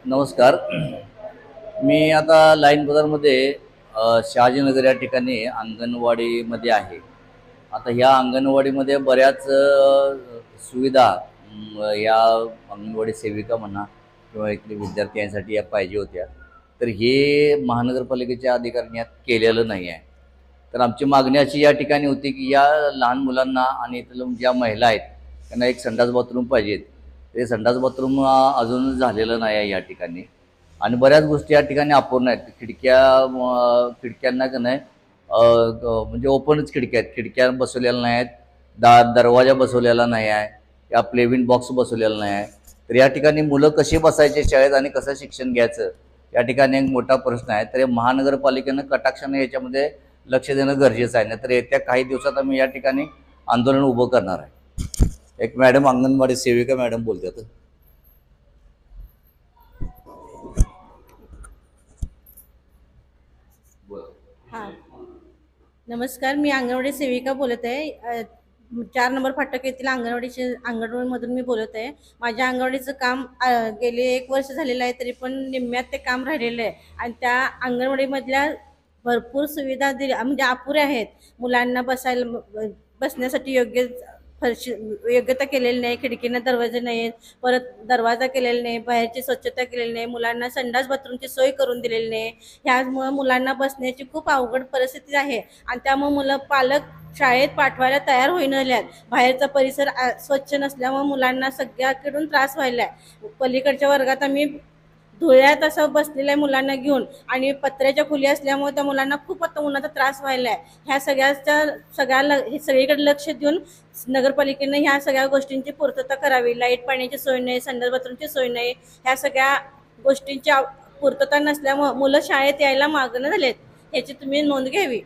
नमस्कार. मी आता लाईन बाजारमध्ये शहाजीनगर या ठिकाणी अंगणवाडीमध्ये आहे. आता ह्या अंगणवाडीमध्ये बऱ्याच सुविधा या अंगणवाडी सेविका म्हणा किंवा इथले विद्यार्थ्यांसाठी या पाहिजे होत्या. तर हे महानगरपालिकेच्या अधिकाऱ्यांनी यात केलेलं नाही आहे. तर आमची मागणी अशी या ठिकाणी होती की या लहान मुलांना आणि इथलं ज्या महिला आहेत त्यांना एक संडास बाथरूम पाहिजेत. ते संडास बाथरूम अजून झालेलं नाही आहे या ठिकाणी. आणि बऱ्याच गोष्टी या ठिकाणी अपूर्ण आहेत. खिडक्यांना का नाही म्हणजे ओपनच खिडक्या आहेत, खिडक्या बसवलेल्या नाही आहेत, दरवाजा बसवलेला नाही आहे, या प्लेविन बॉक्स बसवलेला नाही आहे. तर या ठिकाणी मुलं कशी बसायचे शाळेत आणि कसं शिक्षण घ्यायचं या ठिकाणी एक मोठा प्रश्न आहे. तर हे महानगरपालिकेनं कटाक्षाने याच्यामध्ये लक्ष देणं गरजेचं आहे. नाहीतर येत्या काही दिवसात आम्ही या ठिकाणी आंदोलन उभं करणार आहे. एक मॅडम अंगणवाडी सेविका मॅडम बोलतात. हां, नमस्कार. मी अंगणवाडी सेविका बोलत आहे. 4 नंबर फाटक येथील अंगणवाडीमधून मी बोलत आहे. माझ्या अंगणवाडीचं काम गेले 1 वर्ष झालेलं आहे, तरी पण निम्म्यात ते काम राहिलेलं आहे. आणि त्या अंगणवाडीमधल्या भरपूर सुविधा म्हणजे अपुऱ्या आहेत. मुलांना बसण्यासाठी योग्यता केलेली नाही, खिडकीनं दरवाजे नाही, परत दरवाजा केलेला नाही, बाहेरची स्वच्छता केलेली नाही, मुलांना संडास बाथरूमची सोय करून दिलेली नाही. ह्यामुळे मुलांना बसण्याची खूप अवघड परिस्थिती आहे. आणि त्यामुळे पालक शाळेत पाठवायला तयार होईना झाल्यात. बाहेरचा परिसर स्वच्छ नसल्यामुळे मुलांना सगळ्याकडून त्रास व्हायला आहे. पलीकडच्या वर्गात आम्ही धुळ्यात असं बसलेल्या मुलांना घेऊन, आणि पत्र्याच्या खोली असल्यामुळे त्या मुलांना खूप आता उन्हाचा त्रास व्हायला आहे. ह्या हे सगळीकडे लक्ष देऊन नगरपालिकेनं ह्या सगळ्या गोष्टींची पूर्तता करावी. लाईट पाण्याची सोय नाही, संडास बाथरूमची सोय नाही. ह्या सगळ्या गोष्टींची पूर्तता नसल्यामुळे मुलं शाळेत यायला मागणं झालेत. ह्याची तुम्ही नोंद घ्यावी.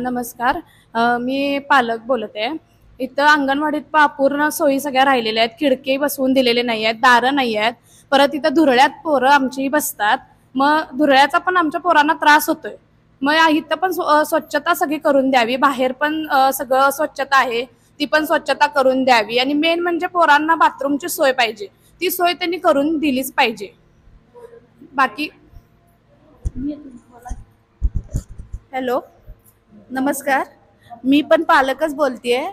नमस्कार. मी पालक बोलत आहे. इथं अंगणवाडीत अपूर्ण सोयी सगळ्या राहिलेल्या आहेत. खिडकी बसवून दिलेले नाही आहेत, दारं नाही आहेत. परत इथं धुरळ्यात पोरं आमची बसतात. मग धुरळ्याचा पण आमच्या पोरांना त्रास होतोय. मग इथं पण स्वच्छता सगळी करून द्यावी. बाहेर पण सगळं स्वच्छता आहे, ती पण स्वच्छता करून द्यावी. आणि मेन म्हणजे पोरांना बाथरूमची सोय पाहिजे, ती सोय त्यांनी करून दिलीच पाहिजे. बाकी हॅलो, नमस्कार. मी पण पालकच बोलतेय.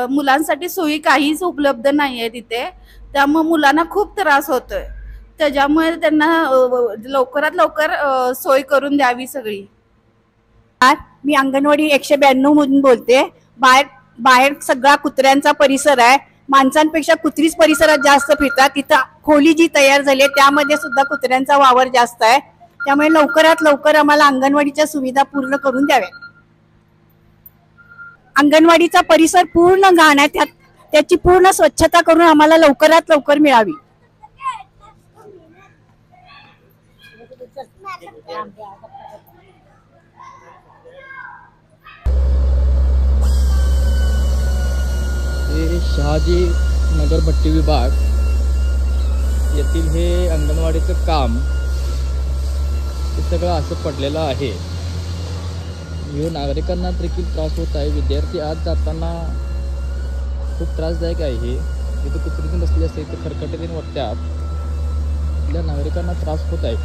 मुलांसाठी सोयी काहीच उपलब्ध नाही आहे तिथे. त्यामुळे मुलांना खूप त्रास होतोय. त्याच्यामुळे त्यांना लवकरात लवकर सोय करून द्यावी सगळी. मी अंगणवाडी 192 मधून बोलते. बाहेर सगळा कुत्र्यांचा परिसर आहे. माणसांपेक्षा कुत्रीच परिसरात जास्त फिरतात. तिथं खोली जी तयार झाली आहे त्यामध्ये सुद्धा कुत्र्यांचा वावर जास्त आहे. त्यामुळे लवकरात लवकर आम्हाला अंगणवाडीच्या सुविधा पूर्ण करून द्याव्या. अंगणवाडीचा परिसर पूर्ण घाण आहे, त्याची पूर्ण स्वच्छता करून आम्हाला लवकरात लवकर मिळावी. शहाजी नगर भट्टी विभाग येथील हे अंगणवाडीचं काम हे सगळं असं पडलेलं आहे. हे नागरिकांना देखील त्रास होत आहे. विद्यार्थी आज जाताना खूप त्रासदायक आहे. हे इथं कुत्रीने बसले असते, इथं खरकटे वाटतात. आपल्या नागरिकांना त्रास होत आहे.